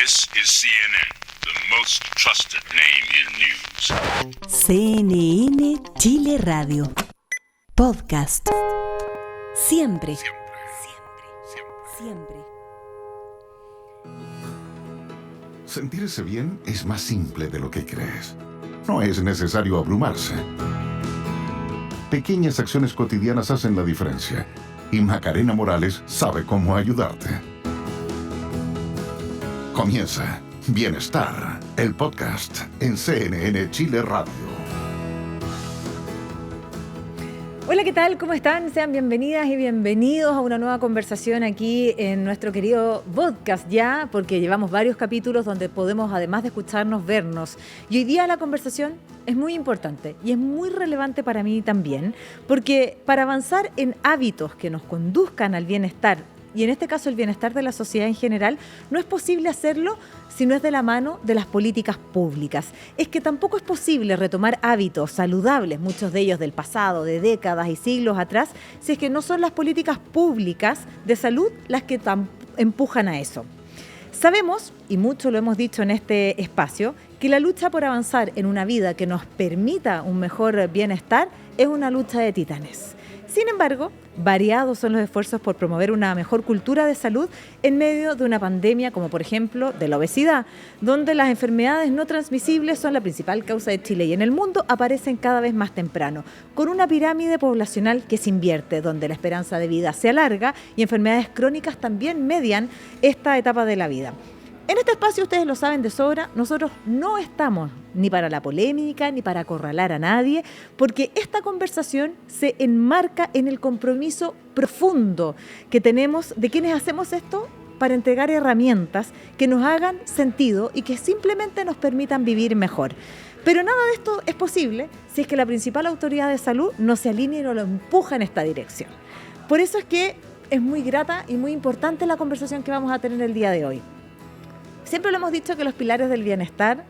This is CNN, the most trusted name in news. CNN Chile Radio. Podcast. Siempre. Siempre. Sentirse bien es más simple de lo que crees. No es necesario abrumarse. Pequeñas acciones cotidianas hacen la diferencia. Y Macarena Morales sabe cómo ayudarte. Comienza Bienestar, el podcast en CNN Chile Radio. Hola, ¿qué tal? ¿Cómo están? Sean bienvenidas y bienvenidos a una nueva conversación aquí en nuestro querido podcast ya, porque llevamos varios capítulos donde podemos, además de escucharnos, vernos. Y hoy día la conversación es muy importante y es muy relevante para mí también, porque para avanzar en hábitos que nos conduzcan al bienestar, y en este caso el bienestar de la sociedad en general, no es posible hacerlo si no es de la mano de las políticas públicas. Es que tampoco es posible retomar hábitos saludables, muchos de ellos del pasado, de décadas y siglos atrás, si es que no son las políticas públicas de salud las que empujan a eso. Sabemos, y mucho lo hemos dicho en este espacio, que la lucha por avanzar en una vida que nos permita un mejor bienestar es una lucha de titanes. Sin embargo, variados son los esfuerzos por promover una mejor cultura de salud en medio de una pandemia como por ejemplo de la obesidad, donde las enfermedades no transmisibles son la principal causa de Chile y en el mundo aparecen cada vez más temprano, con una pirámide poblacional que se invierte, donde la esperanza de vida se alarga y enfermedades crónicas también median esta etapa de la vida. En este espacio, ustedes lo saben de sobra, nosotros no estamos ni para la polémica ni para acorralar a nadie, porque esta conversación se enmarca en el compromiso profundo que tenemos de quienes hacemos esto para entregar herramientas que nos hagan sentido y que simplemente nos permitan vivir mejor. Pero nada de esto es posible si es que la principal autoridad de salud no se alinea y no lo empuja en esta dirección. Por eso es que es muy grata y muy importante la conversación que vamos a tener el día de hoy. Siempre lo hemos dicho que los pilares del bienestar,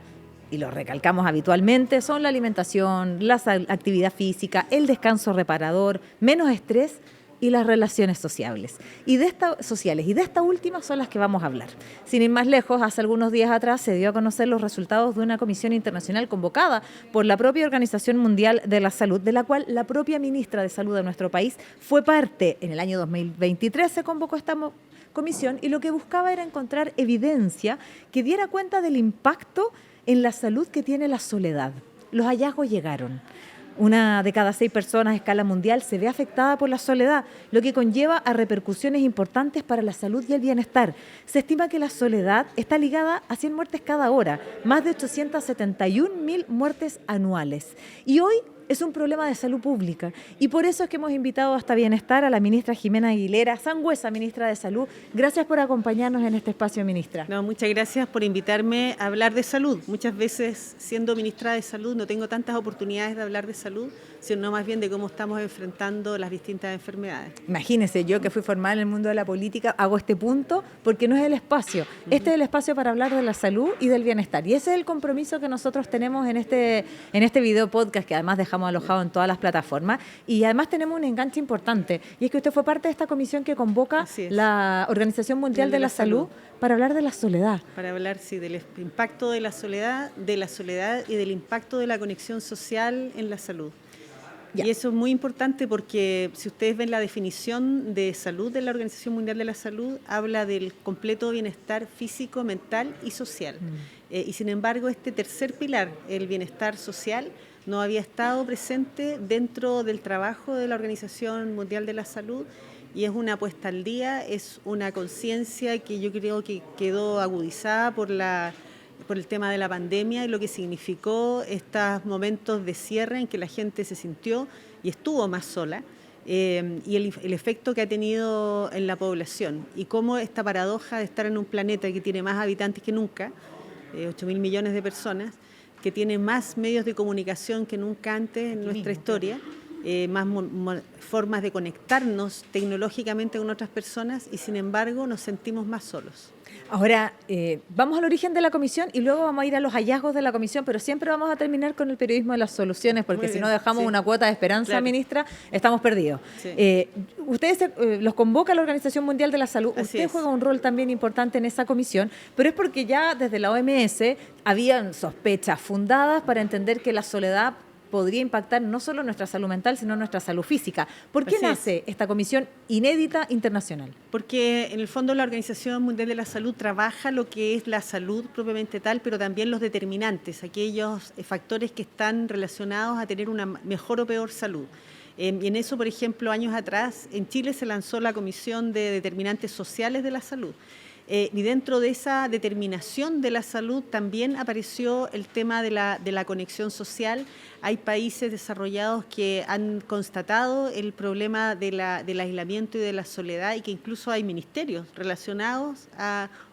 y lo recalcamos habitualmente, son la alimentación, la actividad física, el descanso reparador, menos estrés y las relaciones sociales. Y de esta última son las que vamos a hablar. Sin ir más lejos, hace algunos días atrás se dio a conocer los resultados de una comisión internacional convocada por la propia Organización Mundial de la Salud, de la cual la propia ministra de Salud de nuestro país fue parte. En el año 2023 se convocó esta comisión y lo que buscaba era encontrar evidencia que diera cuenta del impacto en la salud que tiene la soledad. Los hallazgos llegaron. 1 de cada 6 personas a escala mundial se ve afectada por la soledad, lo que conlleva a repercusiones importantes para la salud y el bienestar. Se estima que la soledad está ligada a 100 muertes cada hora, más de 871.000 muertes anuales. Y hoy es un problema de salud pública y por eso es que hemos invitado hasta Bienestar a la ministra Jimena Aguilera Sangüesa, ministra de Salud. Gracias por acompañarnos en este espacio, ministra. No, muchas gracias por invitarme a hablar de salud. Muchas veces, siendo ministra de Salud, no tengo tantas oportunidades de hablar de salud, sino más bien de cómo estamos enfrentando las distintas enfermedades. Imagínese, yo que fui formada en el mundo de la política, hago este punto porque no es el espacio. Este es el espacio para hablar de la salud y del bienestar. Y ese es el compromiso que nosotros tenemos en este video podcast, que además dejamos alojado en todas las plataformas, y además tenemos un enganche importante, y es que usted fue parte de esta comisión que convoca la Organización Mundial de la Salud para hablar de la soledad. Para hablar, sí, del impacto de la soledad y del impacto de la conexión social en la salud. Ya. Y eso es muy importante porque si ustedes ven la definición de salud de la Organización Mundial de la Salud, habla del completo bienestar físico, mental y social. Y sin embargo, este tercer pilar, el bienestar social, no había estado presente dentro del trabajo de la Organización Mundial de la Salud y es una puesta al día, es una conciencia que yo creo que quedó agudizada por el tema de la pandemia y lo que significó estos momentos de cierre en que la gente se sintió y estuvo más sola y el efecto que ha tenido en la población y cómo esta paradoja de estar en un planeta que tiene más habitantes que nunca, 8.000 millones de personas, que tiene más medios de comunicación que nunca antes en nuestra historia, más formas de conectarnos tecnológicamente con otras personas y sin embargo nos sentimos más solos. Ahora, vamos al origen de la comisión y luego vamos a ir a los hallazgos de la comisión, pero siempre vamos a terminar con el periodismo de las soluciones, porque si no dejamos una cuota de esperanza, ministra, estamos perdidos. Sí. Ustedes los convoca la Organización Mundial de la Salud, usted juega un rol también importante en esa comisión, pero es porque ya desde la OMS habían sospechas fundadas para entender que la soledad podría impactar no solo nuestra salud mental, sino nuestra salud física. ¿Por qué nace esta comisión inédita internacional? Porque en el fondo la Organización Mundial de la Salud trabaja lo que es la salud propiamente tal, pero también los determinantes, aquellos factores que están relacionados a tener una mejor o peor salud. Y en eso, por ejemplo, años atrás, en Chile se lanzó la Comisión de Determinantes Sociales de la Salud. Y dentro de esa determinación de la salud también apareció el tema de la conexión social. Hay países desarrollados que han constatado el problema del aislamiento y de la soledad y que incluso hay ministerios relacionados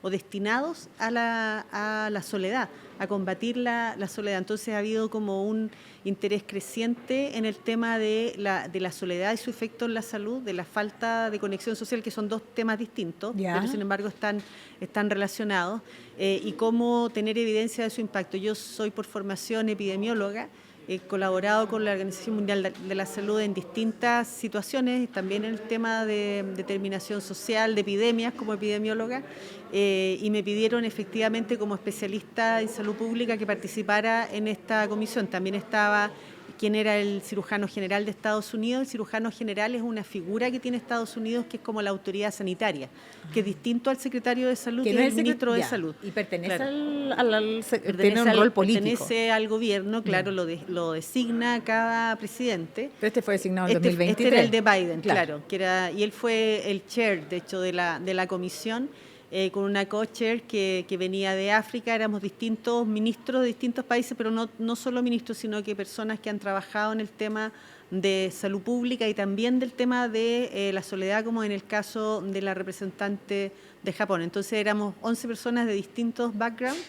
o destinados a la soledad, a combatir la soledad. Entonces ha habido como un interés creciente en el tema de la soledad y su efecto en la salud, de la falta de conexión social, que son dos temas distintos, pero sin embargo están relacionados, y cómo tener evidencia de su impacto. Yo soy por formación epidemióloga, he colaborado con la Organización Mundial de la Salud en distintas situaciones, también en el tema de determinación social, de epidemias como epidemióloga, y me pidieron efectivamente como especialista en salud pública que participara en esta comisión. También estaba quien era el cirujano general de Estados Unidos. El cirujano general es una figura que tiene Estados Unidos que es como la autoridad sanitaria, que es distinto al secretario de salud, que es el ministro de salud. Y pertenece tiene un rol político. Pertenece al gobierno, claro, lo designa cada presidente. Pero este fue designado en 2023. Este era el de Biden, claro, y él fue el chair, de hecho, de la comisión. Con una co-chair que venía de África. Éramos distintos ministros de distintos países, pero no solo ministros, sino que personas que han trabajado en el tema de salud pública y también del tema de la soledad, como en el caso de la representante de Japón. Entonces éramos 11 personas de distintos backgrounds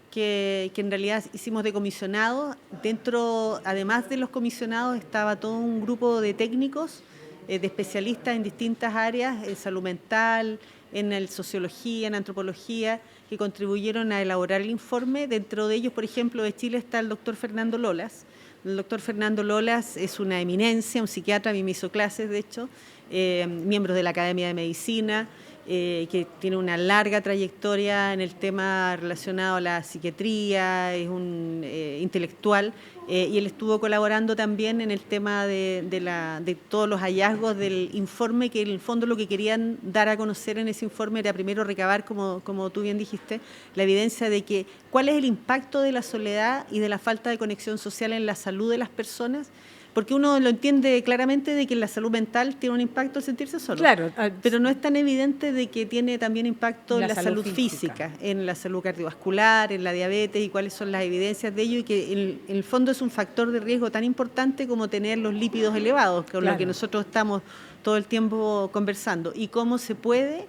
que en realidad hicimos de comisionados. Dentro, además de los comisionados, estaba todo un grupo de técnicos, de especialistas en distintas áreas, en salud mental, en sociología, en antropología, que contribuyeron a elaborar el informe. Dentro de ellos, por ejemplo, de Chile está el doctor Fernando Lolas. El doctor Fernando Lolas es una eminencia, un psiquiatra, a mí me hizo clases, de hecho, miembro de la Academia de Medicina, que tiene una larga trayectoria en el tema relacionado a la psiquiatría, es un intelectual, y él estuvo colaborando también en el tema de todos los hallazgos del informe, que en el fondo lo que querían dar a conocer en ese informe era primero recabar, como tú bien dijiste, la evidencia de que cuál es el impacto de la soledad y de la falta de conexión social en la salud de las personas, porque uno lo entiende claramente de que la salud mental tiene un impacto al sentirse solo. Claro. Pero no es tan evidente de que tiene también impacto en la salud física, en la salud cardiovascular, en la diabetes y cuáles son las evidencias de ello, y que en el fondo es un factor de riesgo tan importante como tener los lípidos elevados, con lo que nosotros estamos todo el tiempo conversando, y cómo se puede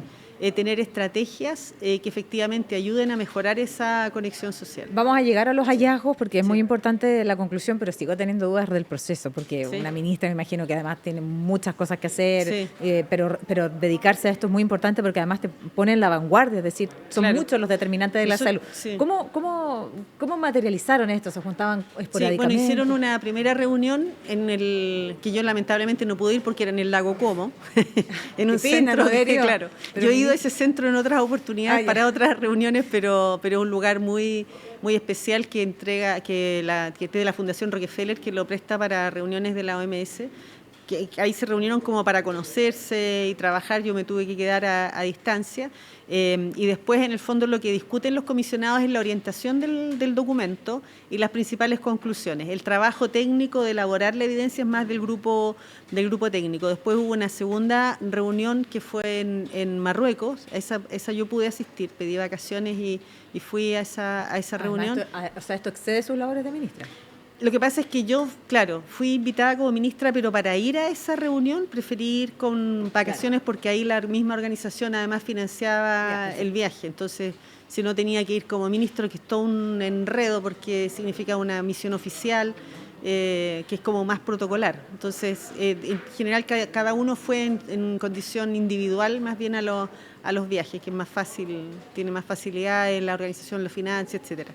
tener estrategias que efectivamente ayuden a mejorar esa conexión social. Vamos a llegar a los hallazgos porque es muy importante la conclusión, pero sigo teniendo dudas del proceso, porque una ministra me imagino que además tiene muchas cosas que hacer, pero dedicarse a esto es muy importante porque además te pone en la vanguardia, es decir, son muchos los determinantes de la salud. ¿Cómo materializaron esto? ¿Se juntaban esporádicamente? Bueno, hicieron una primera reunión que yo lamentablemente no pude ir porque era en el lago Como, en un centro, claro. Yo he ido a ese centro en otras oportunidades para otras reuniones, pero es un lugar muy, muy especial que tiene la Fundación Rockefeller, que lo presta para reuniones de la OMS. Que ahí se reunieron como para conocerse y trabajar. Yo me tuve que quedar a distancia, y después en el fondo lo que discuten los comisionados es la orientación del documento y las principales conclusiones. El trabajo técnico de elaborar la evidencia es más del grupo técnico. Después hubo una segunda reunión que fue en Marruecos. Esa yo pude asistir, pedí vacaciones y fui a esa reunión. Esto excede sus labores de ministra. Lo que pasa es que yo, claro, fui invitada como ministra, pero para ir a esa reunión preferí ir con vacaciones porque ahí la misma organización además financiaba el viaje. Entonces, si no tenía que ir como ministro, que es todo un enredo porque significa una misión oficial, que es como más protocolar. Entonces, en general, cada uno fue en condición individual más bien a los viajes, que es más fácil, tiene más facilidad en la organización, las finanzas, etcétera.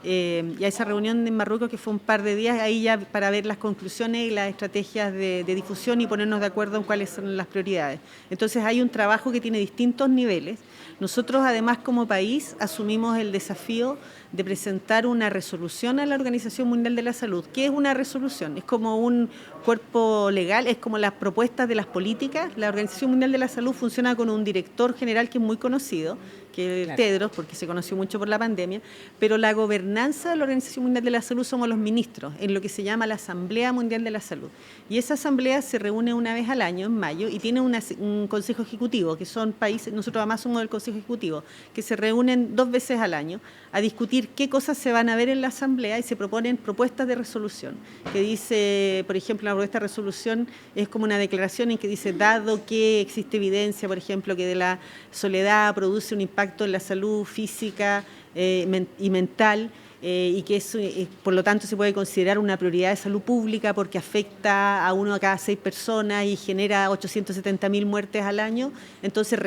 Y a esa reunión en Marruecos, que fue un par de días, ahí ya para ver las conclusiones y las estrategias de difusión y ponernos de acuerdo en cuáles son las prioridades. Entonces hay un trabajo que tiene distintos niveles. Nosotros además como país asumimos el desafío de presentar una resolución a la Organización Mundial de la Salud. ¿Qué es una resolución? Es como un cuerpo legal, es como las propuestas de las políticas. La Organización Mundial de la Salud funciona con un director general que es muy conocido, que es Tedros, porque se conoció mucho por la pandemia, pero la gobernanza de la Organización Mundial de la Salud somos los ministros, en lo que se llama la Asamblea Mundial de la Salud. Y esa asamblea se reúne una vez al año, en mayo, y tiene un consejo ejecutivo, que son países, nosotros además somos del consejo ejecutivo, que se reúnen 2 veces al año a discutir qué cosas se van a ver en la asamblea y se proponen propuestas de resolución, que dice, por ejemplo, la propuesta de resolución es como una declaración en que dice, dado que existe evidencia, por ejemplo, que de la soledad produce un impacto en la salud física y mental, y que eso, por lo tanto se puede considerar una prioridad de salud pública porque afecta a 1 de cada 6 personas y genera 870.000 muertes al año, entonces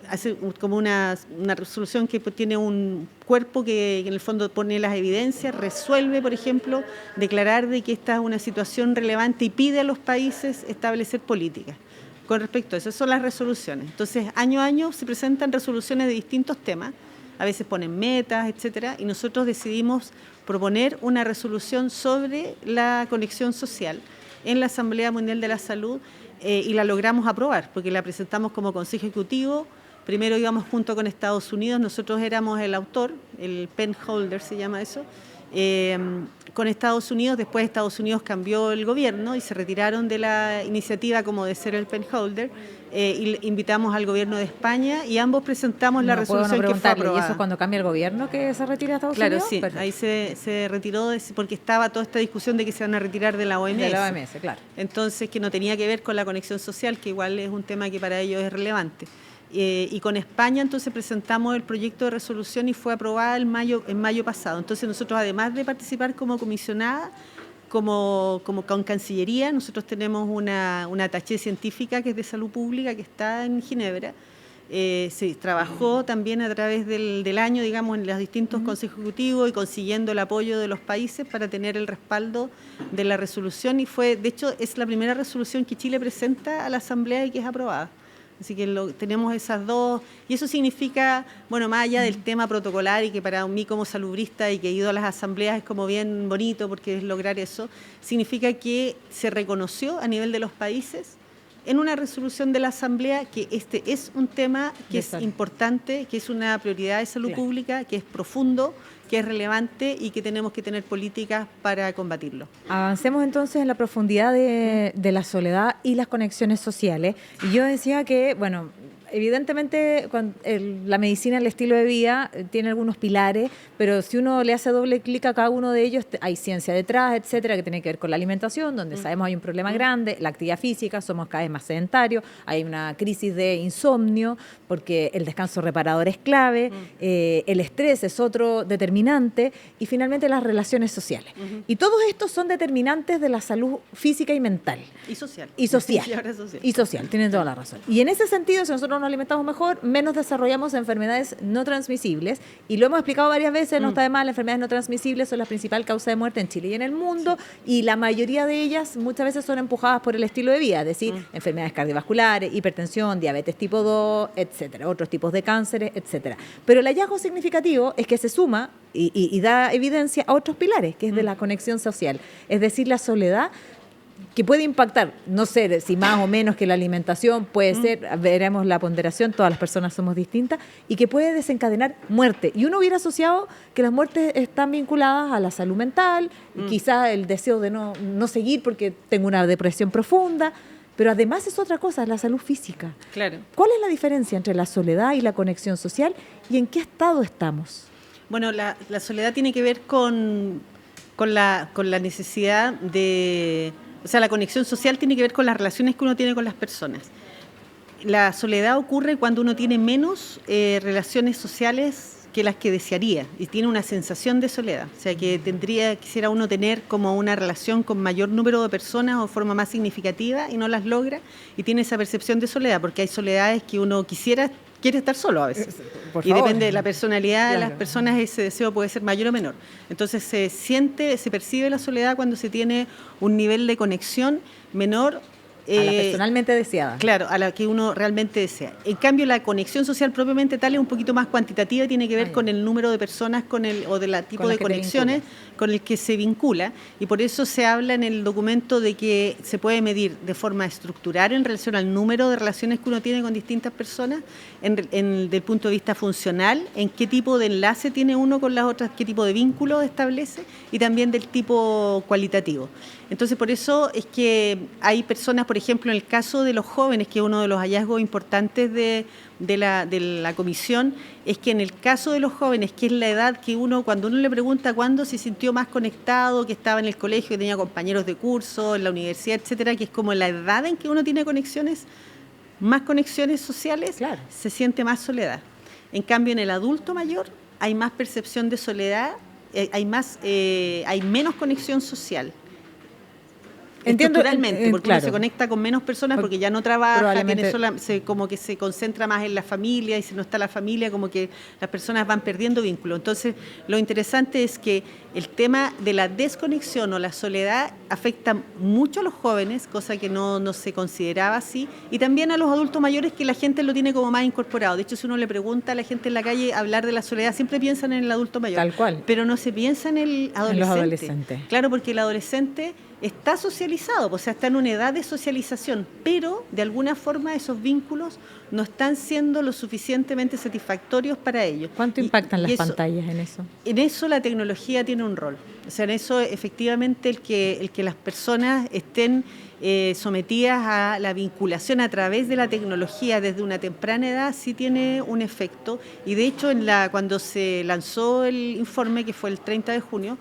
hace como una resolución que tiene un cuerpo que en el fondo pone las evidencias, resuelve, por ejemplo, declarar de que esta es una situación relevante y pide a los países establecer políticas. Con respecto a eso, esas son las resoluciones. Entonces, año a año se presentan resoluciones de distintos temas, a veces ponen metas, etcétera, y nosotros decidimos proponer una resolución sobre la conexión social en la Asamblea Mundial de la Salud y la logramos aprobar, porque la presentamos como Consejo Ejecutivo. Primero íbamos junto con Estados Unidos, nosotros éramos el autor, el pen holder se llama eso, con Estados Unidos. Después Estados Unidos cambió el gobierno y se retiraron de la iniciativa como de ser el pen holder, y invitamos al gobierno de España y ambos presentamos la resolución que fue aprobada. ¿Y eso es cuando cambia el gobierno que se retira a Estados Claro, Unidos? sí, ahí se retiró porque estaba toda esta discusión de que se van a retirar de la OMS. De la OMS, claro. Entonces, que no tenía que ver con la conexión social, que igual es un tema que para ellos es relevante. Y con España entonces presentamos el proyecto de resolución y fue aprobada en mayo pasado. Entonces nosotros, además de participar como comisionada, como con Cancillería, nosotros tenemos una attaché científica que es de salud pública que está en Ginebra. Se trabajó también a través del año, digamos, en los distintos consejos ejecutivos y consiguiendo el apoyo de los países para tener el respaldo de la resolución, y de hecho es la primera resolución que Chile presenta a la Asamblea y que es aprobada. Así que tenemos esas dos, y eso significa, bueno, más allá del tema protocolar, y que para mí como salubrista y que he ido a las asambleas es como bien bonito porque es lograr eso, significa que se reconoció a nivel de los países en una resolución de la Asamblea que este es un tema que es importante, que es una prioridad de salud pública, que es profundo, que es relevante y que tenemos que tener políticas para combatirlo. Avancemos entonces en la profundidad de la soledad y las conexiones sociales. Y yo decía que, bueno, evidentemente la medicina, el estilo de vida, tiene algunos pilares, pero si uno le hace doble clic a cada uno de ellos, hay ciencia detrás, etcétera, que tiene que ver con la alimentación, donde sabemos hay un problema grande, la actividad física, somos cada vez más sedentarios, hay una crisis de insomnio, porque el descanso reparador es clave, el estrés es otro determinante, y finalmente las relaciones sociales. Y todos estos son determinantes de la salud física y mental. Y social. Y social. Y ahora social. Y social, tienen toda la razón. Y en ese sentido, si nosotros nos alimentamos mejor, menos desarrollamos enfermedades no transmisibles, y lo hemos explicado varias veces, no está de más, las enfermedades no transmisibles son la principal causa de muerte en Chile y en el mundo, y la mayoría de ellas muchas veces son empujadas por el estilo de vida, es decir, enfermedades cardiovasculares, hipertensión, diabetes tipo 2, etcétera, otros tipos de cánceres, etcétera. Pero el hallazgo significativo es que se suma y da evidencia a otros pilares, que es de la conexión social, es decir, la soledad, que puede impactar, no sé si más o menos que la alimentación, puede ser, veremos la ponderación, todas las personas somos distintas, y que puede desencadenar muerte. Y uno hubiera asociado que las muertes están vinculadas a la salud mental, quizás el deseo de no seguir porque tengo una depresión profunda, pero además es otra cosa, es la salud física. Claro. ¿Cuál es la diferencia entre la soledad y la conexión social, y en qué estado estamos? Bueno, la soledad tiene que ver con la necesidad de... O sea, la conexión social tiene que ver con las relaciones que uno tiene con las personas. La soledad ocurre cuando uno tiene menos relaciones sociales que las que desearía, y tiene una sensación de soledad. O sea, que quisiera uno tener como una relación con mayor número de personas o de forma más significativa y no las logra, y tiene esa percepción de soledad, porque hay soledades que uno quiere estar solo a veces. Por y favor. depende de la personalidad de Claro. las personas, ese deseo puede ser mayor o menor. Entonces se percibe la soledad cuando se tiene un nivel de conexión menor. A la personalmente deseada. Claro, a la que uno realmente desea. En cambio, la conexión social propiamente tal es un poquito más cuantitativa y tiene que ver con el número de personas o del tipo Con de las que te conexiones con el que se vincula. Y por eso se habla en el documento de que se puede medir de forma estructural en relación al número de relaciones que uno tiene con distintas personas, desde el punto de vista funcional, en qué tipo de enlace tiene uno con las otras, qué tipo de vínculo establece, y también del tipo cualitativo. Entonces, por eso es que hay personas, por ejemplo, en el caso de los jóvenes, que es uno de los hallazgos importantes de la comisión, es que en el caso de los jóvenes, que es la edad que cuando uno le pregunta cuándo se sintió más conectado, que estaba en el colegio, que tenía compañeros de curso, en la universidad, etcétera, que es como la edad en que uno tiene más conexiones sociales, claro, se siente más soledad. En cambio, en el adulto mayor hay más percepción de soledad, hay menos conexión social. Entiendo, Estructuralmente, porque claro. uno se conecta con menos personas porque ya no trabaja, Probablemente. como que se concentra más en la familia, y si no está la familia, como que las personas van perdiendo vínculo. Entonces, lo interesante es que el tema de la desconexión o la soledad afecta mucho a los jóvenes, cosa que no se consideraba así, y también a los adultos mayores, que la gente lo tiene como más incorporado. De hecho, si uno le pregunta a la gente en la calle hablar de la soledad, siempre piensan en el adulto mayor. Tal cual. Pero no se piensa en el adolescente. En los adolescentes. Claro, porque el adolescente está socializado, o sea, está en una edad de socialización, pero de alguna forma esos vínculos no están siendo lo suficientemente satisfactorios para ellos. ¿Cuánto impactan las eso, pantallas en eso? En eso la tecnología tiene un rol. O sea, en eso efectivamente el que las personas estén sometidas a la vinculación a través de la tecnología desde una temprana edad sí tiene un efecto. Y de hecho, cuando se lanzó el informe, que fue el 30 de junio,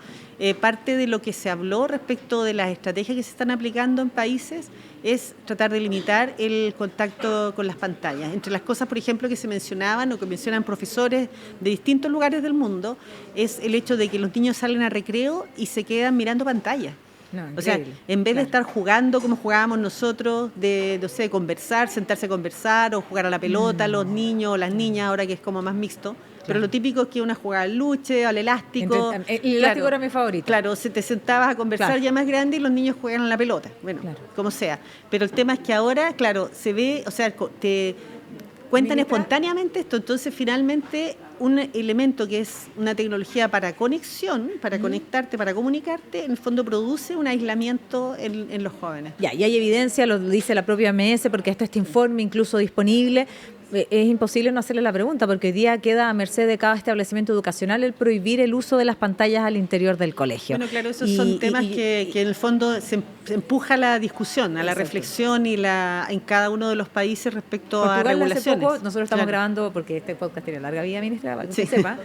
parte de lo que se habló respecto de las estrategias que se están aplicando en países es tratar de limitar el contacto con las pantallas. Entre las cosas, por ejemplo, que se mencionaban o que mencionan profesores de distintos lugares del mundo, es el hecho de que los niños salen a recreo y se quedan mirando pantallas. No, o sea, en vez de estar jugando como jugábamos nosotros, de conversar, sentarse a conversar o jugar a la pelota, los niños o las niñas, ahora que es como más mixto. Pero lo típico es que una jugaba al luche, al elástico. El elástico era mi favorito. Claro, te sentabas a conversar ya más grande y los niños juegan a la pelota. Bueno, como sea. Pero el tema es que ahora, claro, se ve, o sea, te cuentan espontáneamente esto. Entonces, finalmente, un elemento que es una tecnología para conexión, para conectarte, para comunicarte, en el fondo produce un aislamiento en los jóvenes. Ya, y hay evidencia, lo dice la propia OMS, porque está este informe incluso disponible. Es imposible no hacerle la pregunta, porque hoy día queda a merced de cada establecimiento educacional el prohibir el uso de las pantallas al interior del colegio. Bueno, claro, esos son temas que en el fondo se empuja la discusión, a la reflexión en cada uno de los países respecto a regulaciones. Hace poco, nosotros estamos grabando, porque este podcast tiene larga vida, ministra, para que usted sepa.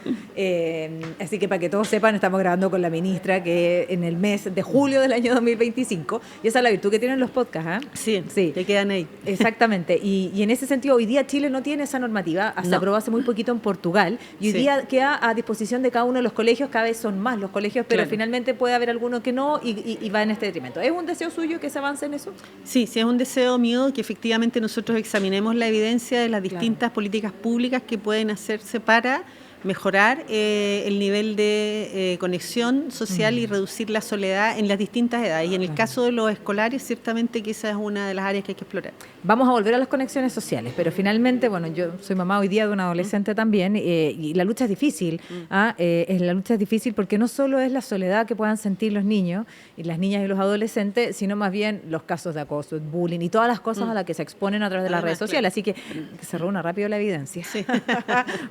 Así que para que todos sepan, estamos grabando con la ministra que en el mes de julio del año 2025, y esa es la virtud que tienen los podcasts, Sí, que quedan ahí. Exactamente, y en ese sentido, hoy día Chile no tiene esa normativa, se aprobó hace muy poquito en Portugal, y hoy día queda a disposición de cada uno de los colegios, cada vez son más los colegios, pero finalmente puede haber alguno que no, y va en este detrimento. ¿Es un deseo suyo que se avance en eso? Sí, es un deseo mío que efectivamente nosotros examinemos la evidencia de las distintas políticas públicas que pueden hacerse para mejorar el nivel de conexión social y reducir la soledad en las distintas edades. Y en el caso de los escolares, ciertamente que esa es una de las áreas que hay que explorar. Vamos a volver a las conexiones sociales, pero finalmente, bueno, yo soy mamá hoy día de un adolescente también, y la lucha es difícil. La lucha es difícil porque no solo es la soledad que puedan sentir los niños y las niñas y los adolescentes, sino más bien los casos de acoso, bullying y todas las cosas a las que se exponen a través de las redes sociales. Así que se reúna rápido la evidencia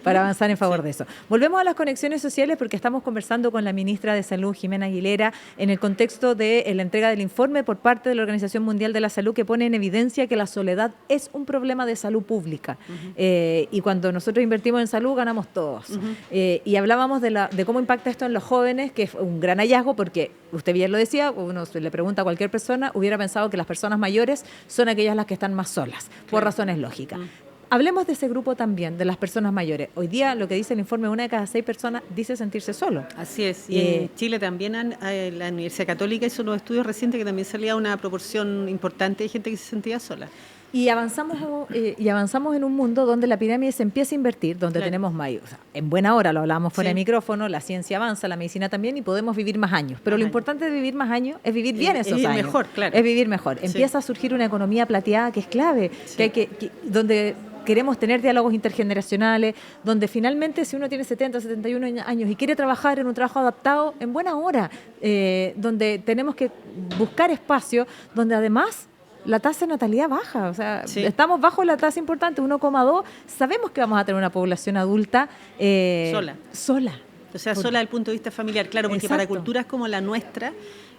para avanzar en favor de eso. Volvemos a las conexiones sociales porque estamos conversando con la ministra de Salud, Jimena Aguilera, en el contexto de la entrega del informe por parte de la Organización Mundial de la Salud, que pone en evidencia que la soledad es un problema de salud pública. Y cuando nosotros invertimos en salud, ganamos todos. Y hablábamos de cómo impacta esto en los jóvenes, que es un gran hallazgo, porque usted bien lo decía, uno se le pregunta a cualquier persona, hubiera pensado que las personas mayores son aquellas las que están más solas, por razones lógicas. hablemos de ese grupo también, de las personas mayores. Hoy día lo que dice el informe, 1 de cada 6 personas dice sentirse solo. Así es. Y en Chile también la Universidad Católica hizo unos estudios recientes que también salía una proporción importante de gente que se sentía sola. Y avanzamos en un mundo donde la pirámide se empieza a invertir, donde tenemos más, o sea, en buena hora, lo hablábamos fuera de micrófono, la ciencia avanza, la medicina también, y podemos vivir más años. Pero lo importante de vivir más años es vivir bien esos años. Mejor, claro. Es vivir mejor. Empieza a surgir una economía plateada que es clave, donde queremos tener diálogos intergeneracionales, donde finalmente si uno tiene 70, 71 años y quiere trabajar en un trabajo adaptado, en buena hora, donde tenemos que buscar espacios, donde además la tasa de natalidad baja, o sea, estamos bajo la tasa importante, 1,2, sabemos que vamos a tener una población adulta sola. O sea, sola desde el punto de vista familiar, claro, porque para culturas como la nuestra,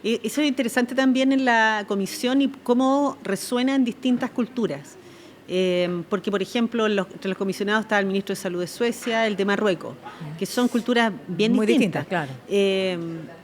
eso es interesante también en la comisión y cómo resuena en distintas culturas. Porque, por ejemplo, entre los comisionados está el ministro de Salud de Suecia, el de Marruecos, que son culturas bien muy distintas. Claro.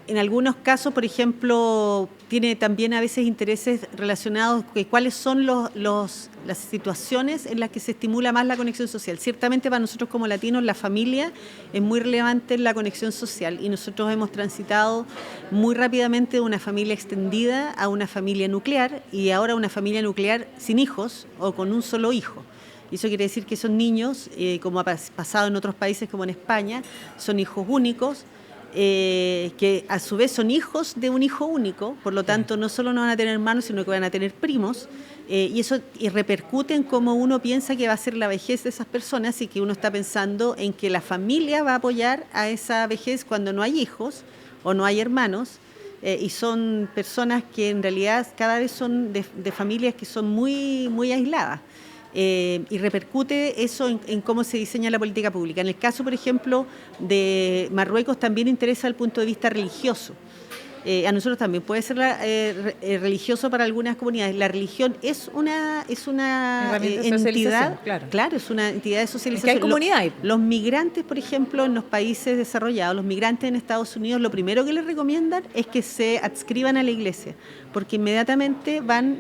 En algunos casos, por ejemplo, tiene también a veces intereses relacionados con cuáles son las situaciones en las que se estimula más la conexión social. Ciertamente para nosotros como latinos la familia es muy relevante en la conexión social y nosotros hemos transitado muy rápidamente de una familia extendida a una familia nuclear y ahora una familia nuclear sin hijos o con un solo hijo. Y eso quiere decir que son niños, como ha pasado en otros países como en España, son hijos únicos, que a su vez son hijos de un hijo único, por lo tanto no solo no van a tener hermanos, sino que van a tener primos, y eso repercute en cómo uno piensa que va a ser la vejez de esas personas y que uno está pensando en que la familia va a apoyar a esa vejez cuando no hay hijos o no hay hermanos, y son personas que en realidad cada vez son de familias que son muy, muy aisladas. Y repercute eso en cómo se diseña la política pública. En el caso, por ejemplo, de Marruecos también interesa el punto de vista religioso. A nosotros también puede ser religioso para algunas comunidades. La religión es una entidad, claro, es una entidad de socialización. Es que hay comunidad. Los migrantes, por ejemplo, en los países desarrollados, los migrantes en Estados Unidos, lo primero que les recomiendan es que se adscriban a la iglesia, porque inmediatamente van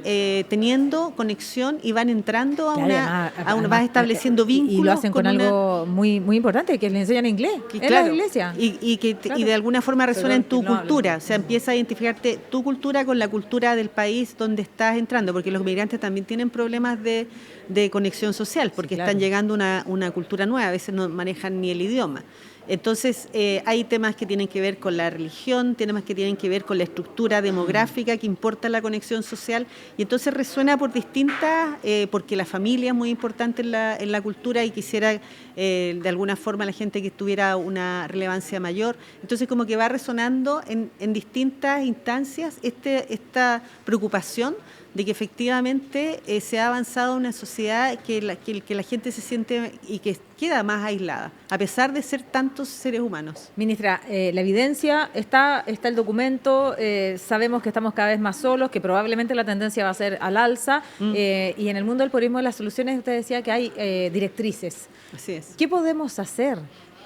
teniendo conexión y van entrando van estableciendo vínculos. Y lo hacen con algo muy, muy importante, que les enseñan inglés en la iglesia. Y de alguna forma resuena en tu cultura, o sea, empieza a identificarte tu cultura con la cultura del país donde estás entrando, porque los migrantes también tienen problemas de conexión social, porque están llegando a una cultura nueva, a veces no manejan ni el idioma. Entonces, hay temas que tienen que ver con la religión, temas que tienen que ver con la estructura demográfica que importa la conexión social, y entonces resuena por distintas, porque la familia es muy importante en la cultura y quisiera de alguna forma la gente que tuviera una relevancia mayor. Entonces, como que va resonando en distintas instancias esta preocupación de que efectivamente se ha avanzado en una sociedad que la gente se siente y que queda más aislada, a pesar de ser tantos seres humanos. Ministra, la evidencia está el documento, sabemos que estamos cada vez más solos, que probablemente la tendencia va a ser al alza, y en el mundo del purismo de las soluciones usted decía que hay directrices. Así es. ¿Qué podemos hacer?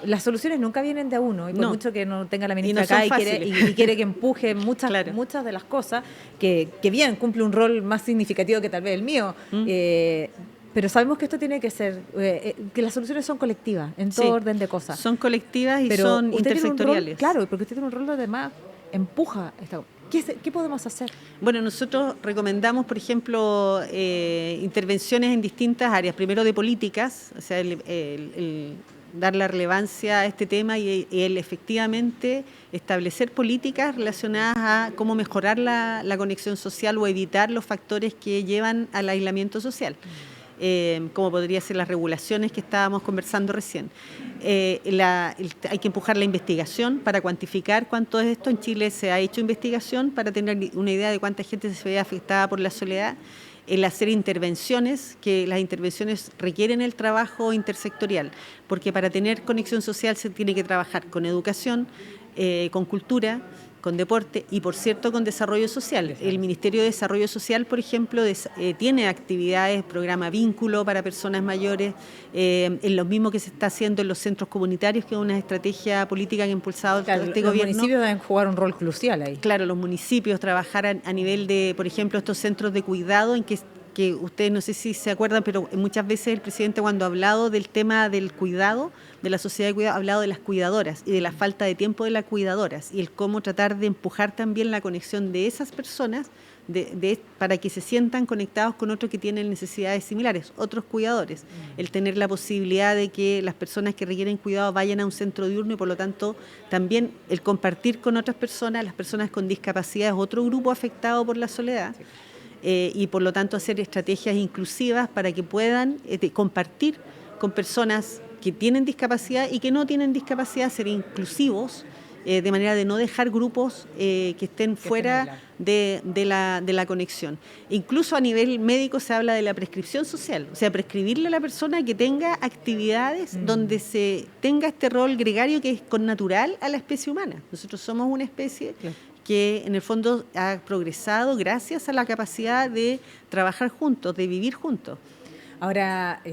Las soluciones nunca vienen de a uno, y por mucho que no tenga la ministra acá y quiere que empuje muchas de las cosas, que bien cumple un rol más significativo que tal vez el mío, pero sabemos que esto tiene que ser, que las soluciones son colectivas, en todo orden de cosas. Son colectivas y son intersectoriales. Claro, porque usted tiene un rol donde además empuja esta. ¿Qué podemos hacer? Bueno, nosotros recomendamos, por ejemplo, intervenciones en distintas áreas. Primero de políticas, o sea, el dar la relevancia a este tema y el efectivamente establecer políticas relacionadas a cómo mejorar la conexión social o evitar los factores que llevan al aislamiento social, como podría ser las regulaciones que estábamos conversando recién. Hay que empujar la investigación para cuantificar cuánto es esto. En Chile se ha hecho investigación para tener una idea de cuánta gente se ve afectada por la soledad. El hacer intervenciones, que las intervenciones requieren el trabajo intersectorial, porque para tener conexión social se tiene que trabajar con educación, con cultura, con deporte y, por cierto, con desarrollo social. El Ministerio de Desarrollo Social, por ejemplo, tiene actividades, programa Vínculo para personas mayores, en lo mismo que se está haciendo en los centros comunitarios, que es una estrategia política que ha impulsado este gobierno. Los municipios deben jugar un rol crucial ahí. Claro, los municipios, trabajar a nivel de, por ejemplo, estos centros de cuidado en que que ustedes no sé si se acuerdan, pero muchas veces el presidente cuando ha hablado del tema del cuidado, de la sociedad de cuidado, ha hablado de las cuidadoras y de la falta de tiempo de las cuidadoras y el cómo tratar de empujar también la conexión de esas personas para que se sientan conectados con otros que tienen necesidades similares, otros cuidadores. El tener la posibilidad de que las personas que requieren cuidado vayan a un centro diurno y por lo tanto también el compartir con otras personas, las personas con discapacidad es otro grupo afectado por la soledad. Y por lo tanto hacer estrategias inclusivas para que puedan compartir con personas que tienen discapacidad y que no tienen discapacidad, ser inclusivos, de manera de no dejar grupos que estén fuera de la conexión. Incluso a nivel médico se habla de la prescripción social, o sea, prescribirle a la persona que tenga actividades donde se tenga este rol gregario que es connatural a la especie humana. Nosotros somos una especie que en el fondo ha progresado gracias a la capacidad de trabajar juntos, de vivir juntos. Ahora,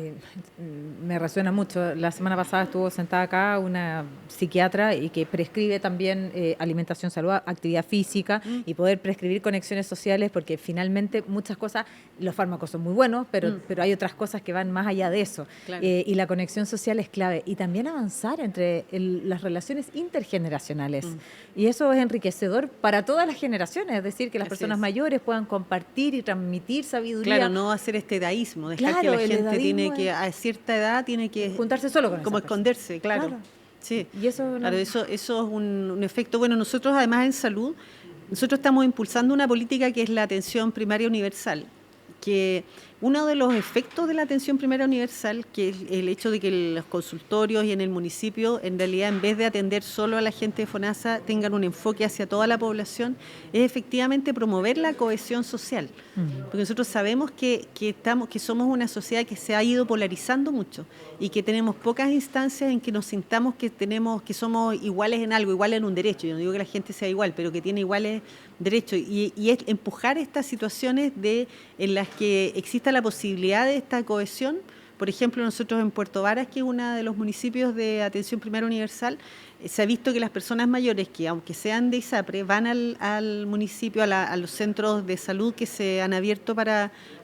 me resuena mucho, la semana pasada estuvo sentada acá una psiquiatra y que prescribe también alimentación saludable, actividad física y poder prescribir conexiones sociales, porque finalmente muchas cosas, los fármacos son muy buenos, pero hay otras cosas que van más allá de eso. Claro. Y la conexión social es clave. Y también avanzar entre las relaciones intergeneracionales. Y eso es enriquecedor para todas las generaciones, es decir, que las personas mayores puedan compartir y transmitir sabiduría. Claro, no hacer este edaísmo, dejar que la gente tiene que, a cierta edad, tiene que juntarse solo con como esconderse, claro. Sí. Y eso, claro, eso es un efecto. Bueno, nosotros además en salud, nosotros estamos impulsando una política que es la atención primaria universal, que uno de los efectos de la atención primaria universal, que es el hecho de que los consultorios y en el municipio, en realidad, en vez de atender solo a la gente de FONASA, tengan un enfoque hacia toda la población, es efectivamente promover la cohesión social. Porque nosotros sabemos que somos una sociedad que se ha ido polarizando mucho y que tenemos pocas instancias en que nos sintamos que somos iguales en algo, iguales en un derecho. Yo no digo que la gente sea igual, pero que tiene iguales derechos. Y es empujar estas situaciones en las que exista la posibilidad de esta cohesión. Por ejemplo, nosotros en Puerto Varas, que es uno de los municipios de atención primaria universal, se ha visto que las personas mayores que, aunque sean de ISAPRE, van al municipio, a los centros de salud que se han abierto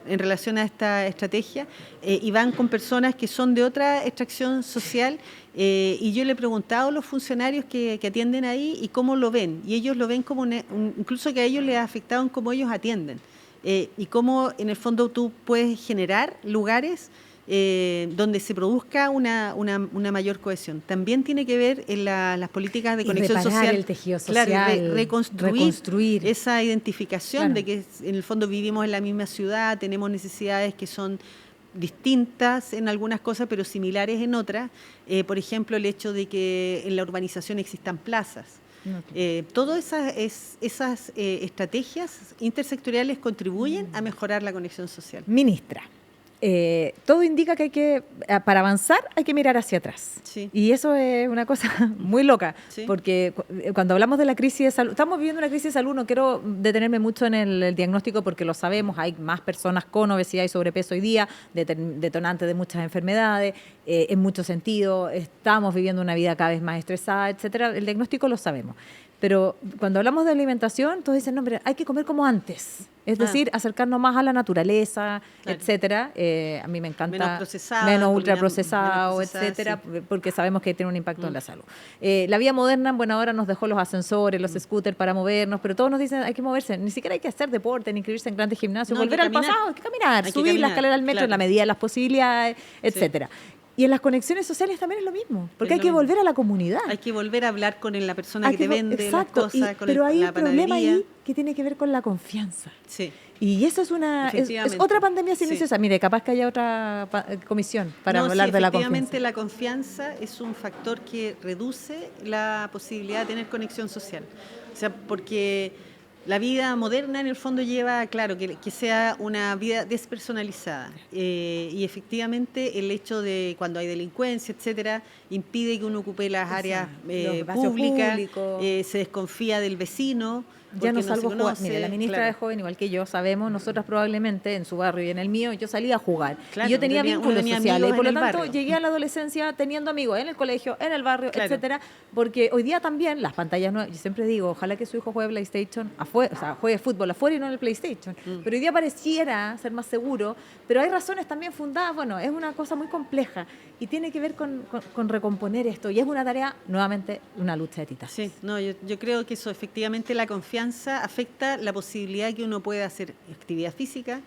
en relación a esta estrategia, y van con personas que son de otra extracción social, y yo le he preguntado a los funcionarios que atienden ahí y cómo lo ven, y ellos lo ven como incluso que a ellos les ha afectado en cómo ellos atienden. Y cómo en el fondo tú puedes generar lugares donde se produzca una mayor cohesión. También tiene que ver en las políticas de conexión social. El tejido social, claro, reconstruir esa identificación de que en el fondo vivimos en la misma ciudad, tenemos necesidades que son distintas en algunas cosas, pero similares en otras. Por ejemplo, el hecho de que en la urbanización existan plazas. Todas esas estrategias intersectoriales contribuyen a mejorar la conexión social. Ministra, todo indica que para avanzar hay que mirar hacia atrás. Sí. Y eso es una cosa muy loca, sí. Porque cuando hablamos de la crisis de salud, estamos viviendo una crisis de salud, no quiero detenerme mucho en el diagnóstico porque lo sabemos, hay más personas con obesidad y sobrepeso hoy día, detonantes de muchas enfermedades, en muchos sentidos, estamos viviendo una vida cada vez más estresada, etcétera. El diagnóstico lo sabemos. Pero cuando hablamos de alimentación, todos dicen, no, hombre, hay que comer como antes. Es decir, acercarnos más a la naturaleza, claro. Etcétera. A mí me encanta menos ultraprocesado, etcétera, porque sabemos que tiene un impacto en la salud. La vida moderna, bueno, ahora nos dejó los ascensores, los scooters para movernos, pero todos nos dicen hay que moverse. Ni siquiera hay que hacer deporte, ni inscribirse en grandes gimnasios, volver al pasado, hay que caminar, subir la escalera al metro en la medida de las posibilidades, etcétera. Sí. Y en las conexiones sociales también es lo mismo, porque hay que volver a la comunidad. Hay que volver a hablar con la persona que te vende las cosas, con pero hay la un problema ahí que tiene que ver con la confianza. Sí. Y eso es otra pandemia silenciosa. Sí. Mire, capaz que haya otra comisión para hablar de la confianza. Efectivamente, la confianza es un factor que reduce la posibilidad de tener conexión social. O sea, porque la vida moderna en el fondo lleva, claro, que sea una vida despersonalizada y efectivamente el hecho de cuando hay delincuencia, etcétera, impide que uno ocupe las áreas públicas, se desconfía del vecino Ya no se salgo a jugar. conoce, Mire, la ministra claro. es joven, igual que yo, sabemos, nosotras probablemente en su barrio y en el mío, yo salía a jugar. Claro, Y yo tenía uno vínculos tenía sociales. Y amigos por lo en el tanto, barrio. llegué a la adolescencia teniendo amigos en el colegio, en el barrio, Claro. etcétera. Porque hoy día también las pantallas nuevas, yo siempre digo, ojalá que su hijo juegue PlayStation afuera, o sea, juegue fútbol afuera y no en el PlayStation. Pero hoy día pareciera ser más seguro, pero hay razones también fundadas. Bueno, es una cosa muy compleja y tiene que ver con recomponer esto. Y es una tarea, nuevamente, una lucha de titanes. Sí, no, yo creo que eso, efectivamente, la confianza afecta la posibilidad que uno pueda hacer actividad física,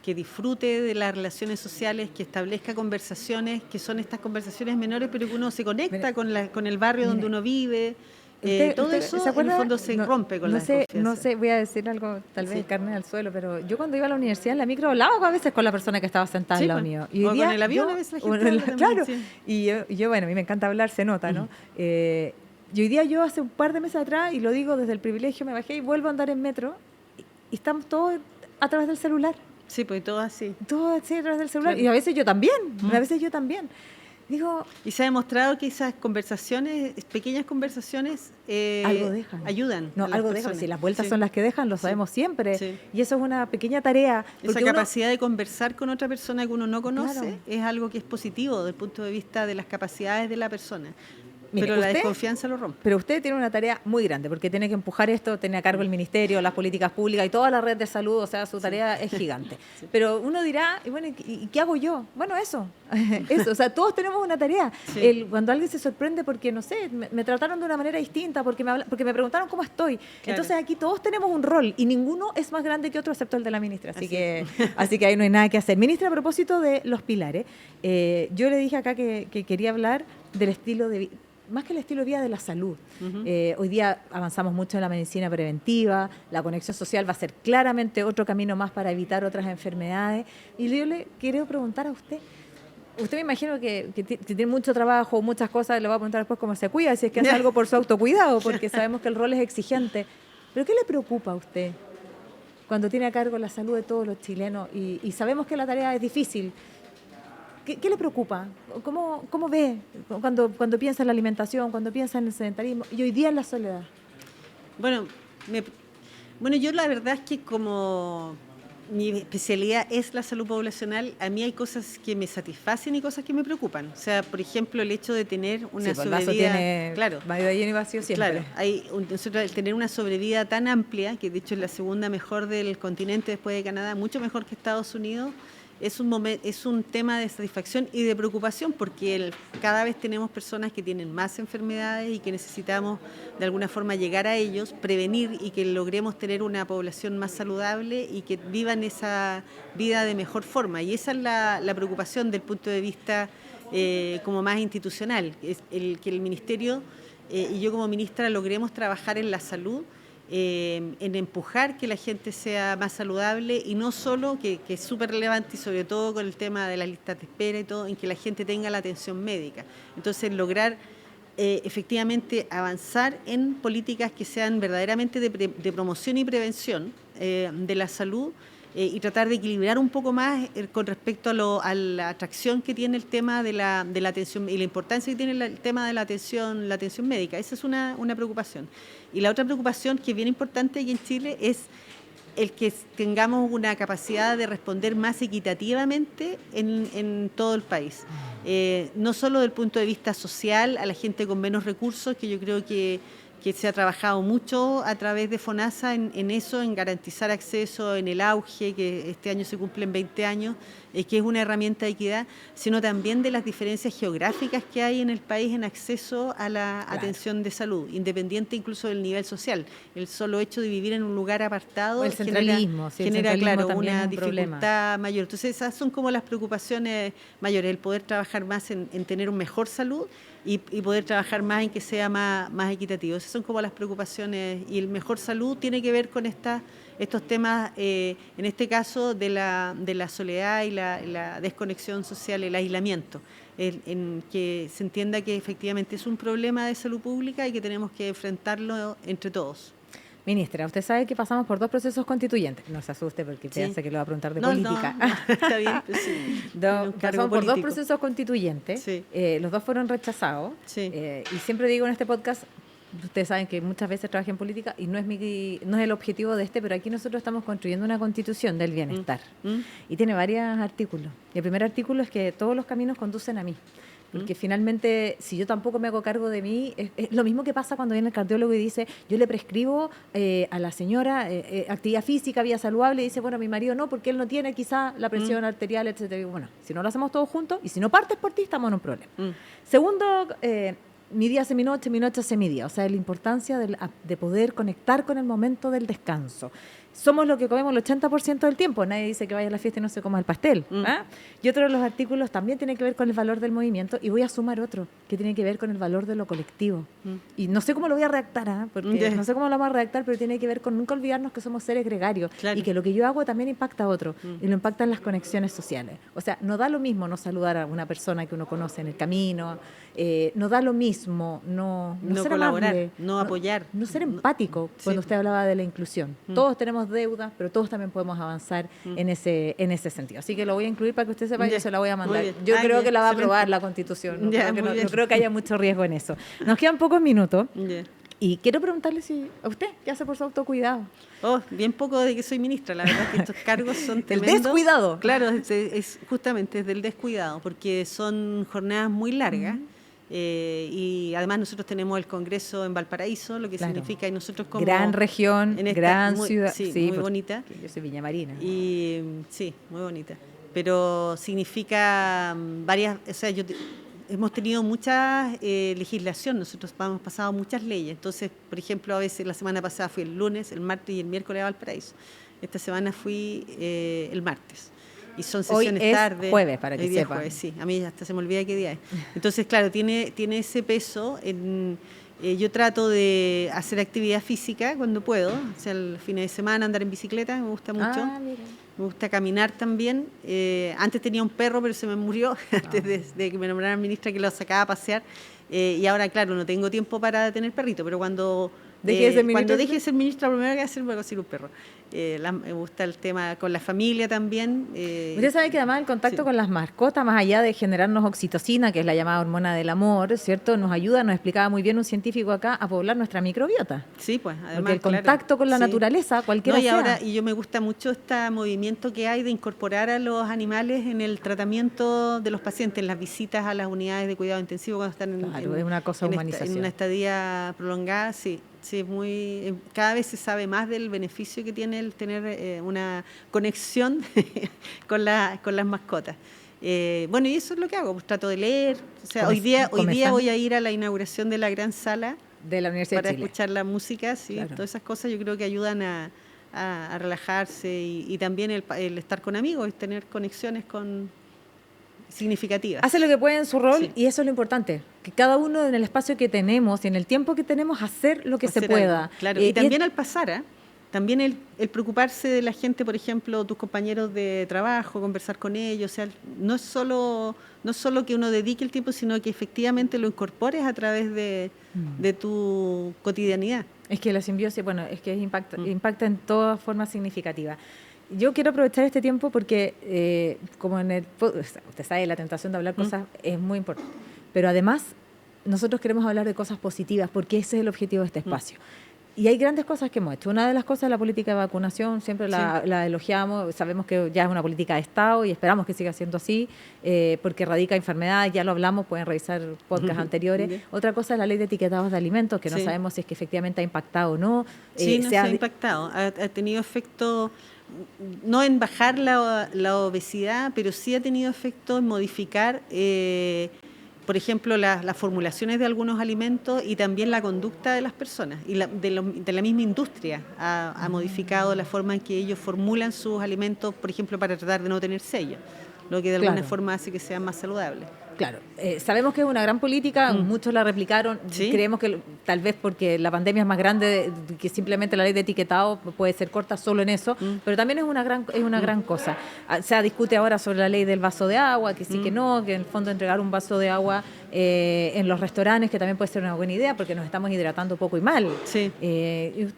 que disfrute de las relaciones sociales, que establezca conversaciones, que son estas conversaciones menores, pero que uno se conecta Mire, con el barrio donde uno vive. Todo eso, ¿se en acuerda? el fondo, se rompe con no la sé, desconfianza. no sé, voy a decir algo, tal vez Sí. carne al suelo, pero yo cuando iba a la universidad en la micro hablaba a veces con la persona que estaba sentada Sí, al lado pues. mío. Y O hoy con día el avión yo- a veces la gente o en el- habla también, claro, sí. y yo, bueno, a mí me encanta hablar, se nota, ¿no? Y hoy día yo hace un par de meses atrás, y lo digo desde el privilegio, me bajé y vuelvo a andar en metro, y estamos todos a través del celular. Sí, pues todo así. Todo así a través del celular. Claro. Y a veces yo también, a veces yo también. Digo, Y se ha demostrado que esas conversaciones, pequeñas conversaciones, algo dejan. ayudan. No, a las algo dejan. personas. Si las vueltas Sí. son las que dejan, lo Sí. sabemos siempre. Sí. Y eso es una pequeña tarea. Esa porque uno- capacidad de conversar con otra persona que uno no conoce Claro. es algo que es positivo desde el punto de vista de las capacidades de la persona. Mire, Pero la usted- desconfianza lo rompe. Pero usted tiene una tarea muy grande, porque tiene que empujar esto, tiene a cargo el ministerio, las políticas públicas y toda la red de salud, o sea, su tarea es gigante. Pero uno dirá, y bueno, ¿y qué hago yo? Bueno, eso, eso, o sea, todos tenemos una tarea. Sí. Cuando alguien se sorprende porque, no sé, me trataron de una manera distinta, porque porque me preguntaron cómo estoy. Claro. Entonces aquí todos tenemos un rol y ninguno es más grande que otro excepto el de la ministra. Así Así que ahí no hay nada que hacer. Ministra, a propósito de los pilares, yo le dije acá que quería hablar del estilo de vida. Más que el estilo de vida, de la salud. Hoy día avanzamos mucho en la medicina preventiva, la conexión social va a ser claramente otro camino más para evitar otras enfermedades. Y yo le quiero preguntar a usted me imagino que tiene mucho trabajo, muchas cosas, le voy a preguntar después cómo se cuida, si es que hace algo por su autocuidado, porque sabemos que el rol es exigente. ¿Pero qué le preocupa a usted cuando tiene a cargo la salud de todos los chilenos y sabemos que la tarea es difícil? ¿Qué le preocupa? ¿Cómo ve cuando piensa en la alimentación, cuando piensa en el sedentarismo y hoy día en la soledad? Bueno, yo la verdad es que como mi especialidad es la salud poblacional, a mí hay cosas que me satisfacen y cosas que me preocupan. O sea, por ejemplo, el hecho de tener una Sí, pues el vaso sobrevida... tiene Claro. medio lleno y vacío siempre. Claro, nosotros al tener una sobrevida tan amplia, que de hecho es la segunda mejor del continente después de Canadá, mucho mejor que Estados Unidos, es un tema de satisfacción y de preocupación porque cada vez tenemos personas que tienen más enfermedades y que necesitamos de alguna forma llegar a ellos, prevenir y que logremos tener una población más saludable y que vivan esa vida de mejor forma. Y esa es la preocupación del punto de vista como más institucional, es que el Ministerio y yo como ministra logremos trabajar en la salud, en empujar que la gente sea más saludable y no solo, que es súper relevante y sobre todo con el tema de las listas de espera y todo, en que la gente tenga la atención médica. Entonces lograr efectivamente avanzar en políticas que sean verdaderamente de promoción y prevención de la salud y tratar de equilibrar un poco más con respecto a la atracción que tiene el tema de la atención y la importancia que tiene el tema de la atención médica. Esa es una preocupación. Y la otra preocupación que es bien importante aquí en Chile es el que tengamos una capacidad de responder más equitativamente en todo el país. No solo desde el punto de vista social, a la gente con menos recursos, que yo creo que se ha trabajado mucho a través de FONASA en eso, en garantizar acceso, en el auge, que este año se cumplen 20 años, que es una herramienta de equidad, sino también de las diferencias geográficas que hay en el país en acceso a la atención de salud, independiente incluso del nivel social. El solo hecho de vivir en un lugar apartado O el centralismo, genera claro, también una es un problema. dificultad mayor. Entonces esas son como las preocupaciones mayores, el poder trabajar más en tener un mejor salud y poder trabajar más en que sea más equitativo. Esas son como las preocupaciones y el mejor salud tiene que ver con estos temas, en este caso de la soledad y la desconexión social, el aislamiento, en que se entienda que efectivamente es un problema de salud pública y que tenemos que enfrentarlo entre todos. Ministra, usted sabe que pasamos por 2 procesos constituyentes. No se asuste porque Sí. piensa que lo va a preguntar de No, política. no, está bien, pues sí. Un cargo Pasamos por 2 político. procesos constituyentes. Sí. Los 2 fueron rechazados. Sí. Y siempre digo en este podcast, ustedes saben que muchas veces trabajé en política y no es el objetivo de pero aquí nosotros estamos construyendo una constitución del bienestar. Y tiene varios artículos. Y el primer artículo es que todos los caminos conducen a mí. Porque finalmente, si yo tampoco me hago cargo de mí, es lo mismo que pasa cuando viene el cardiólogo y dice, yo le prescribo a la señora actividad física, vida saludable, y dice, bueno, mi marido no, porque él no tiene quizá la presión arterial, etcétera. Y bueno, si no lo hacemos todos juntos, y si no partes por ti, estamos en un problema. Segundo, mi día hace mi noche hace mi día. O sea, la importancia de poder conectar con el momento del descanso. Somos lo que comemos el 80% del tiempo. Nadie dice que vaya a la fiesta y no se coma el pastel. Y otro de los artículos también tiene que ver con el valor del movimiento. Y voy a sumar otro que tiene que ver con el valor de lo colectivo. Y no sé cómo lo voy a redactar, porque no sé cómo lo vamos a redactar, pero tiene que ver con nunca olvidarnos que somos seres gregarios. Claro. Y que lo que yo hago también impacta a otro. Y lo impacta en las conexiones sociales. O sea, no da lo mismo no saludar a una persona que uno conoce en el camino. No da lo mismo no ser colaborar, amable, no apoyar. No ser empático cuando usted hablaba de la inclusión. Todos tenemos deudas, pero todos también podemos avanzar en ese sentido. Así que lo voy a incluir para que usted sepa, yo se la voy a mandar. Yo creo que la va a aprobar la Constitución. No creo que haya mucho riesgo en eso. Nos quedan pocos minutos. Y quiero preguntarle a usted, ¿qué hace por su autocuidado? Bien poco de que soy ministra, la verdad es que estos cargos son tremendos. ¿El descuidado? Claro, es justamente del descuidado, porque son jornadas muy largas. Y además nosotros tenemos el Congreso en Valparaíso, lo que significa, y nosotros como... Gran región, gran ciudad. Sí, muy bonita. Yo soy viñamarina. Y sí, muy bonita. Pero significa varias... O sea, hemos tenido mucha legislación, nosotros hemos pasado muchas leyes. Entonces, por ejemplo, a veces la semana pasada fui el lunes, el martes y el miércoles a Valparaíso. Esta semana fui el martes. Y son sesiones tarde. Hoy es jueves, para que sepan. Jueves, sí, a mí hasta se me olvida qué día es. Entonces, claro, tiene ese peso. Yo trato de hacer actividad física cuando puedo. O sea, el fin de semana andar en bicicleta, me gusta mucho. Me gusta caminar también. Antes tenía un perro, pero se me murió antes de que me nombraran ministra, que lo sacaba a pasear. Y ahora, claro, no tengo tiempo para tener perrito, pero cuando deje de ser ministra, lo primero que voy a hacer es conseguir un perro. Me gusta el tema con la familia también. Usted sabe que además el contacto con las mascotas, más allá de generarnos oxitocina, que es la llamada hormona del amor, ¿cierto? Nos ayuda, nos explicaba muy bien un científico acá, a poblar nuestra microbiota. Sí, pues, además. Porque el contacto con la naturaleza, cualquiera sea. Y yo me gusta mucho este movimiento que hay de incorporar a los animales en el tratamiento de los pacientes, en las visitas a las unidades de cuidado intensivo cuando están es una cosa humanización. En una estadía prolongada, sí. Sí, cada vez se sabe más del beneficio que tiene el tener una conexión con las mascotas. Bueno, y eso es lo que hago, pues trato de leer. O sea, hoy día voy a ir a la inauguración de la gran sala de la Universidad para de Chile. Escuchar la música, sí, claro. Todas esas cosas yo creo que ayudan a relajarse y también el estar con amigos, tener conexiones significativas. Hace lo que puede en su rol y eso es lo importante, que cada uno en el espacio que tenemos y en el tiempo que tenemos hacer lo que se pueda. Algo, claro. Y también al pasar, también el preocuparse de la gente, por ejemplo, tus compañeros de trabajo, conversar con ellos, o sea, no es solo que uno dedique el tiempo, sino que efectivamente lo incorpores a través de tu cotidianidad. Es que la simbiosis, impacta en todas formas significativas. Yo quiero aprovechar este tiempo porque, como usted sabe, la tentación de hablar cosas es muy importante. Pero además, nosotros queremos hablar de cosas positivas porque ese es el objetivo de este espacio. Y hay grandes cosas que hemos hecho. Una de las cosas es la política de vacunación, siempre la elogiamos, sabemos que ya es una política de Estado y esperamos que siga siendo así, porque erradica enfermedades, ya lo hablamos, pueden revisar podcasts anteriores. Otra cosa es la ley de etiquetados de alimentos, que no sabemos si es que efectivamente ha impactado o no. Sí, se ha impactado, ha tenido efecto, no en bajar la obesidad, pero sí ha tenido efecto en modificar... por ejemplo, las formulaciones de algunos alimentos y también la conducta de las personas. Y de la misma industria ha modificado la forma en que ellos formulan sus alimentos, por ejemplo, para tratar de no tener sello, lo que de alguna forma hace que sean más saludables. Claro, sabemos que es una gran política, muchos la replicaron, creemos que tal vez porque la pandemia es más grande que simplemente la ley de etiquetado puede ser corta solo en eso, pero también es una gran cosa. Se discute ahora sobre la ley del vaso de agua, que sí que no, que en el fondo entregar un vaso de agua en los restaurantes, que también puede ser una buena idea porque nos estamos hidratando poco y mal. Sí.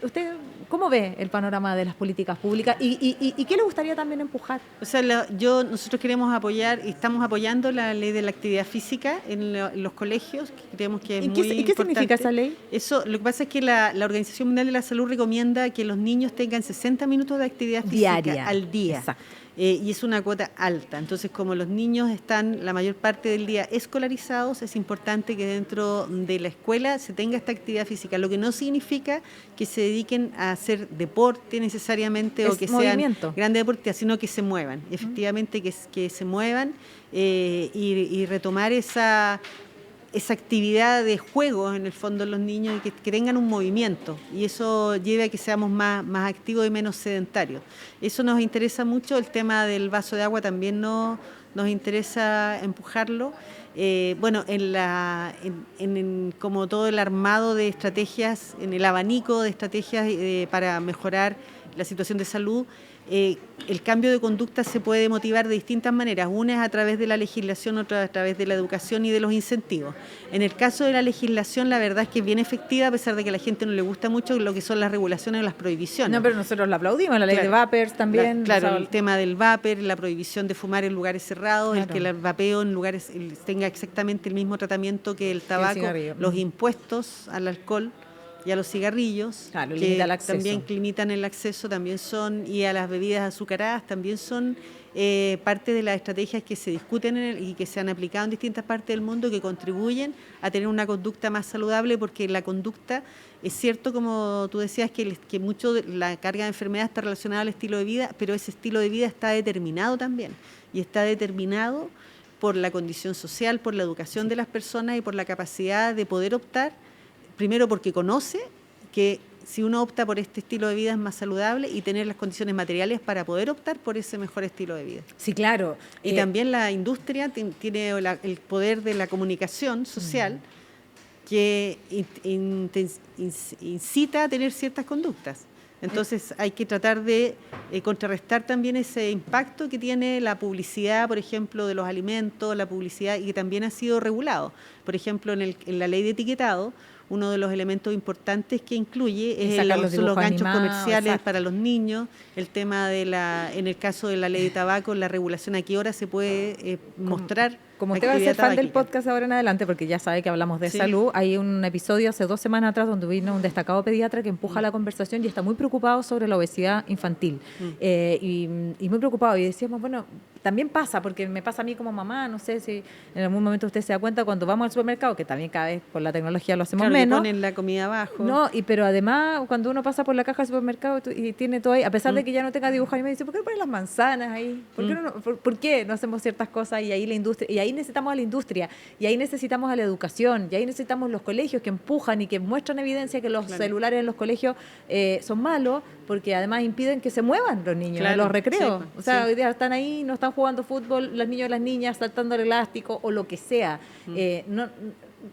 ¿Usted ¿Cómo ve el panorama de las políticas públicas y qué le gustaría también empujar? O sea, nosotros queremos apoyar y estamos apoyando la ley de la actividad física en los colegios, que creemos que es muy importante. ¿Y qué significa esa ley? Eso, lo que pasa es que la Organización Mundial de la Salud recomienda que los niños tengan 60 minutos de actividad física Diaria. al día. Exacto. Y es una cuota alta. Entonces, como los niños están la mayor parte del día escolarizados, es importante que dentro de la escuela se tenga esta actividad física, lo que no significa que se dediquen a hacer deporte necesariamente o que movimiento. Sean grandes deportistas, sino que se muevan. Efectivamente, que se muevan y retomar esa actividad de juego en el fondo en los niños y que tengan un movimiento, y eso lleva a que seamos más activos y menos sedentarios. Eso nos interesa mucho. El tema del vaso de agua también nos interesa empujarlo. Bueno, como todo el armado de estrategias, en el abanico de estrategias para mejorar la situación de salud, el cambio de conducta se puede motivar de distintas maneras. Una es a través de la legislación, otra a través de la educación y de los incentivos. En el caso de la legislación, la verdad es que es bien efectiva, a pesar de que a la gente no le gusta mucho lo que son las regulaciones o las prohibiciones. No, pero nosotros la aplaudimos, la ley de vapers también. Claro, el tema del vapor, la prohibición de fumar en lugares cerrados, claro. El que el vapeo en lugares tenga exactamente el mismo tratamiento que el tabaco, los impuestos al alcohol y a los cigarrillos, claro, que limita el acceso. también limitan el acceso, también son, y a las bebidas azucaradas, también son parte de las estrategias que se discuten y que se han aplicado en distintas partes del mundo, que contribuyen a tener una conducta más saludable, porque la conducta, es cierto, como tú decías, que mucho de la carga de enfermedad está relacionada al estilo de vida, pero ese estilo de vida está determinado también, y está determinado por la condición social, por la educación de las personas y por la capacidad de poder optar. Primero, porque conoce que si uno opta por este estilo de vida es más saludable, y tener las condiciones materiales para poder optar por ese mejor estilo de vida. Sí, claro. Y también la industria tiene el poder de la comunicación social que incita a tener ciertas conductas. Entonces hay que tratar de contrarrestar también ese impacto que tiene la publicidad, por ejemplo, de los alimentos, la publicidad, y que también ha sido regulado. Por ejemplo, en la ley de etiquetado, uno de los elementos importantes que incluye es los ganchos comerciales, exacto, para los niños, el tema en el caso de la ley de tabaco, la regulación a qué hora se puede mostrar. Como usted va a ser fan del podcast ahora en adelante, porque ya sabe que hablamos de salud, hay un episodio hace 2 semanas atrás donde vino un destacado pediatra que empuja la conversación y está muy preocupado sobre la obesidad infantil. Y muy preocupado. Y decíamos, bueno, también pasa, porque me pasa a mí como mamá, no sé si en algún momento usted se da cuenta cuando vamos al supermercado, que también cada vez con la tecnología lo hacemos menos. Ponen la comida abajo. No, pero además cuando uno pasa por la caja del supermercado y tiene todo ahí, a pesar de que ya no tenga dibujado, y me dice, ¿por qué no ponen las manzanas ahí? ¿Por qué no hacemos ciertas cosas? Y ahí la industria, y ahí necesitamos a la industria, y ahí necesitamos a la educación, y ahí necesitamos los colegios que empujan y que muestran evidencia que los celulares en los colegios son malos, porque además impiden que se muevan los niños en los recreos. O sea, hoy día están ahí, no están jugando fútbol, los niños y las niñas saltando el elástico o lo que sea.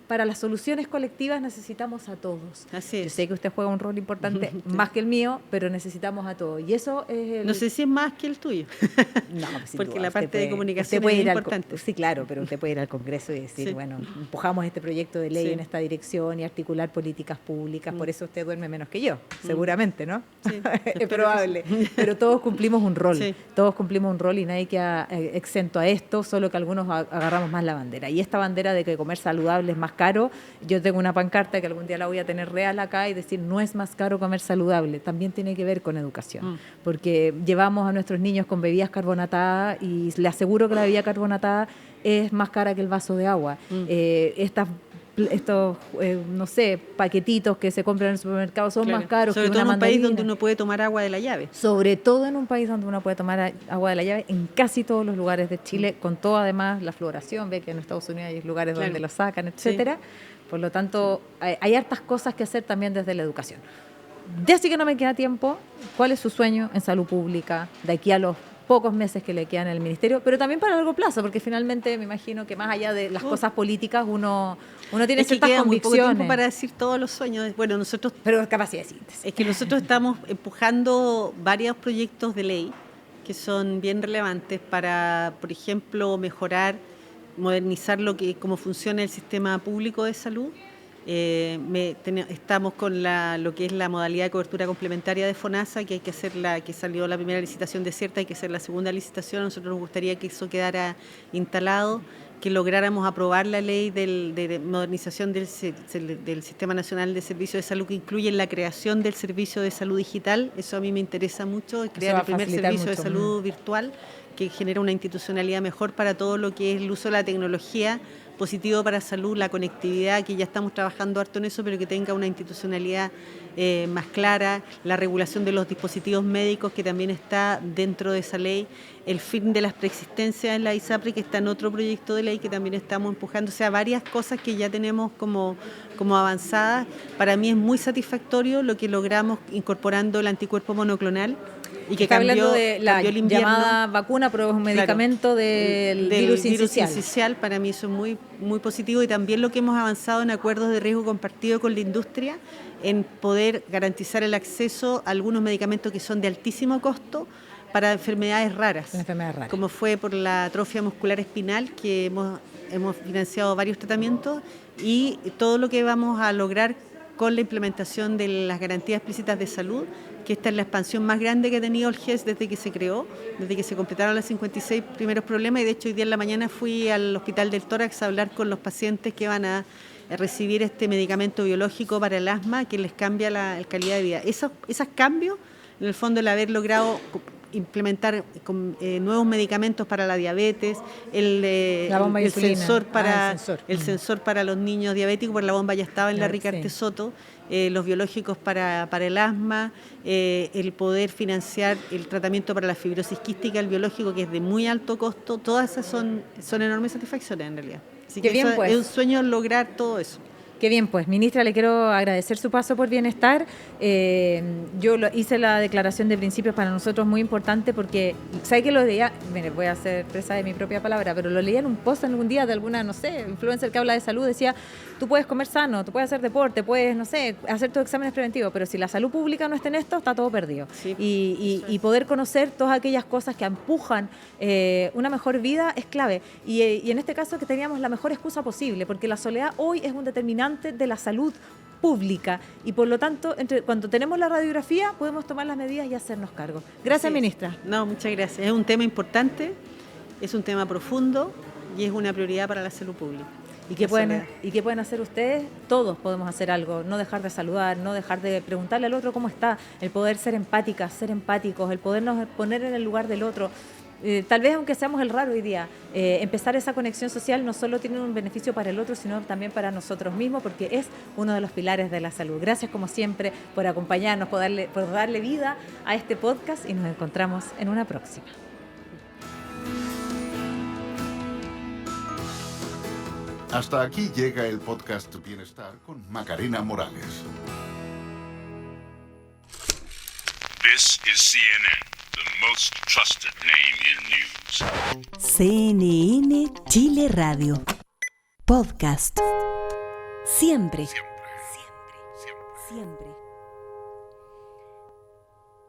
Para las soluciones colectivas necesitamos a todos. Así es. Yo sé que usted juega un rol importante, más que el mío, pero necesitamos a todos. Y eso es No sé si es más que el tuyo. No, pues sin porque duda, la parte de comunicación es importante. Sí, claro, pero usted puede ir al Congreso y decir, bueno, empujamos este proyecto de ley en esta dirección y articular políticas públicas. Por eso usted duerme menos que yo, seguramente, ¿no? Sí, es probable. Pero todos cumplimos un rol. Sí. Todos cumplimos un rol y nadie queda exento a esto, solo que algunos agarramos más la bandera. Y esta bandera de que comer saludable es más caro, yo tengo una pancarta que algún día la voy a tener real acá y decir, no es más caro comer saludable, también tiene que ver con educación, porque llevamos a nuestros niños con bebidas carbonatadas y le aseguro que la bebida carbonatada es más cara que el vaso de agua. Estos, no sé, paquetitos que se compran en el supermercado son más caros sobre que todo una en un país mandarina. donde uno puede tomar agua de la llave. Sobre todo en un país donde uno puede tomar agua de la llave, en casi todos los lugares de Chile, con toda además la floración, ve que en Estados Unidos hay lugares donde lo sacan, etcétera. Por lo tanto, hay hartas cosas que hacer también desde la educación. Ya sí que no me queda tiempo, ¿cuál es su sueño en salud pública de aquí a los pocos meses que le quedan en el ministerio, pero también para largo plazo, porque finalmente me imagino que más allá de las cosas políticas uno tiene ciertas queda convicciones. Muy poco tiempo para decir todos los sueños. Bueno, nosotros... Pero es capacidad de síntesis. Es que nosotros estamos empujando varios proyectos de ley que son bien relevantes para, por ejemplo, mejorar, modernizar cómo funciona el sistema público de salud. Estamos con lo que es la modalidad de cobertura complementaria de FONASA, que hay que hacerla, que salió la primera licitación desierta, hay que hacer la segunda licitación. A nosotros nos gustaría que eso quedara instalado, que lográramos aprobar la ley de modernización del Sistema Nacional de Servicios de Salud, que incluye la creación del servicio de salud digital. Eso a mí me interesa mucho, crear el primer servicio de salud virtual que genera una institucionalidad mejor para todo lo que es el uso de la tecnología, positivo para salud, la conectividad, que ya estamos trabajando harto en eso, pero que tenga una institucionalidad más clara, la regulación de los dispositivos médicos, que también está dentro de esa ley, el fin de las preexistencias en la ISAPRE, que está en otro proyecto de ley que también estamos empujando, o sea, varias cosas que ya tenemos como avanzadas. Para mí es muy satisfactorio lo que logramos incorporando el anticuerpo monoclonal, y que está hablando cambió de la llamada vacuna, pero es un medicamento del virus incisional. Para mí eso es muy, muy positivo, y también lo que hemos avanzado en acuerdos de riesgo compartido con la industria, en poder garantizar el acceso a algunos medicamentos que son de altísimo costo para enfermedades raras, como fue por la atrofia muscular espinal, que hemos financiado varios tratamientos, y todo lo que vamos a lograr con la implementación de las garantías explícitas de salud, que esta es la expansión más grande que ha tenido el GES desde que se creó, desde que se completaron los 56 primeros problemas, y de hecho hoy día en la mañana fui al Hospital del Tórax a hablar con los pacientes que van a recibir este medicamento biológico para el asma, que les cambia la calidad de vida. Esos cambios, en el fondo, el haber logrado implementar nuevos medicamentos para la diabetes, el sensor para los niños diabéticos, porque la bomba ya estaba en la Ricarte Soto, los biológicos para el asma, el poder financiar el tratamiento para la fibrosis quística, el biológico, que es de muy alto costo. Todas esas son enormes satisfacciones en realidad. Así que bien, pues. Es un sueño lograr todo eso. Qué bien, pues, ministra, le quiero agradecer su paso por Bienestar. Yo hice la declaración de principios, para nosotros muy importante, porque, ¿sabe que lo leía? Mire, voy a hacer presa de mi propia palabra, pero lo leía en un post en algún día de alguna, no sé, influencer que habla de salud, decía, tú puedes comer sano, tú puedes hacer deporte, puedes, no sé, hacer tus exámenes preventivos, pero si la salud pública no está en esto, está todo perdido. Sí, y poder conocer todas aquellas cosas que empujan una mejor vida es clave. Y en este caso, que teníamos la mejor excusa posible, porque la soledad hoy es un determinante de la salud pública, y por lo tanto, cuando tenemos la radiografía, podemos tomar las medidas y hacernos cargo. Gracias, ministra. No, muchas gracias. Es un tema importante, es un tema profundo, y es una prioridad para la salud pública. ¿Y qué pueden hacer ustedes? Todos podemos hacer algo, no dejar de saludar, no dejar de preguntarle al otro cómo está, el poder ser empáticas, ser empáticos, el podernos poner en el lugar del otro. Tal vez, aunque seamos el raro hoy día, empezar esa conexión social no solo tiene un beneficio para el otro, sino también para nosotros mismos, porque es uno de los pilares de la salud. Gracias, como siempre, por acompañarnos, por darle vida a este podcast, y nos encontramos en una próxima. Hasta aquí llega el podcast Bienestar con Macarena Morales. This is CNN, the most trusted name in news. CNN Chile Radio. Podcast. Siempre. Siempre. Siempre.